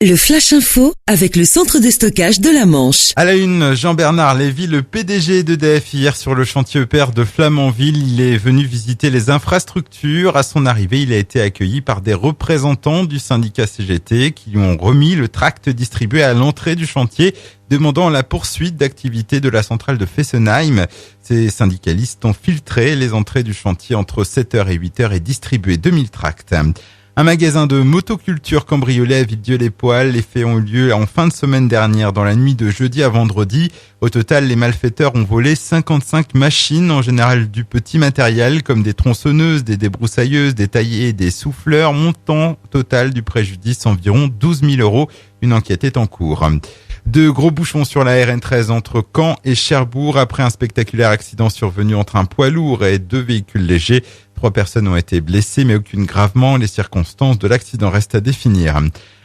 Le Flash Info avec le centre de stockage de la Manche. À la une, Jean-Bernard Lévy, le PDG d'EDF, hier sur le chantier EPR de Flamanville. Il est venu visiter les infrastructures. À son arrivée, il a été accueilli par des représentants du syndicat CGT qui lui ont remis le tract distribué à l'entrée du chantier, demandant la poursuite d'activité de la centrale de Fessenheim. Ces syndicalistes ont filtré les entrées du chantier entre 7h et 8h et distribué 2000 tracts. Un magasin de motoculture cambriolé à Villedieu-les-Poêles. Les faits ont eu lieu en fin de semaine dernière, dans la nuit de jeudi à vendredi. Au total, les malfaiteurs ont volé 55 machines, en général du petit matériel, comme des tronçonneuses, des débroussailleuses, des taillés, des souffleurs. Montant total du préjudice, environ 12 000 €. Une enquête est en cours. De gros bouchons sur la RN13 entre Caen et Cherbourg après un spectaculaire accident survenu entre un poids lourd et 2 véhicules légers. 3 personnes ont été blessées, mais aucune gravement. Les circonstances de l'accident restent à définir.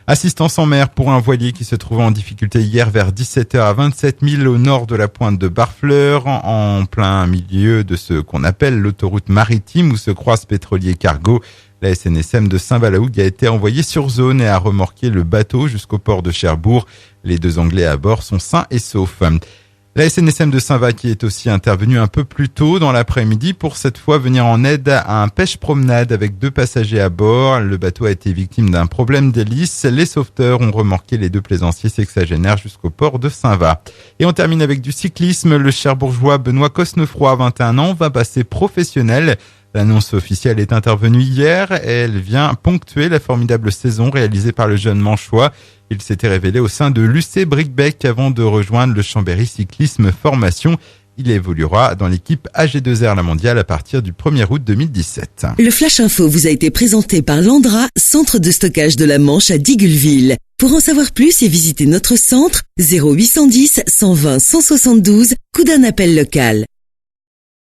Assistance en mer pour un voilier qui se trouvait en difficulté hier vers 17h à 27 000 au nord de la pointe de Barfleur, en plein milieu de ce qu'on appelle l'autoroute maritime où se croisent pétrolier et cargo. La SNSM de Saint-Valaoug a été envoyée sur zone et a remorqué le bateau jusqu'au port de Cherbourg. Les 2 Anglais à bord sont sains et saufs. La SNSM de Saint-Va qui est aussi intervenue un peu plus tôt dans l'après-midi pour cette fois venir en aide à un pêche-promenade avec 2 passagers à bord. Le bateau a été victime d'un problème d'hélice. Les sauveteurs ont remorqué les 2 plaisanciers sexagénaires jusqu'au port de Saint-Va. Et on termine avec du cyclisme. Le Cherbourgeois Benoît Cosnefroy, 21 ans, va passer professionnel. L'annonce officielle est intervenue hier et elle vient ponctuer la formidable saison réalisée par le jeune Manchois. Il s'était révélé au sein de l'UC Brickbeck avant de rejoindre le Chambéry Cyclisme Formation. Il évoluera dans l'équipe AG2R La Mondiale à partir du 1er août 2017. Le Flash Info vous a été présenté par Landra, centre de stockage de la Manche à Digulleville. Pour en savoir plus et visiter notre centre, 0810 120 172, coup d'un appel local.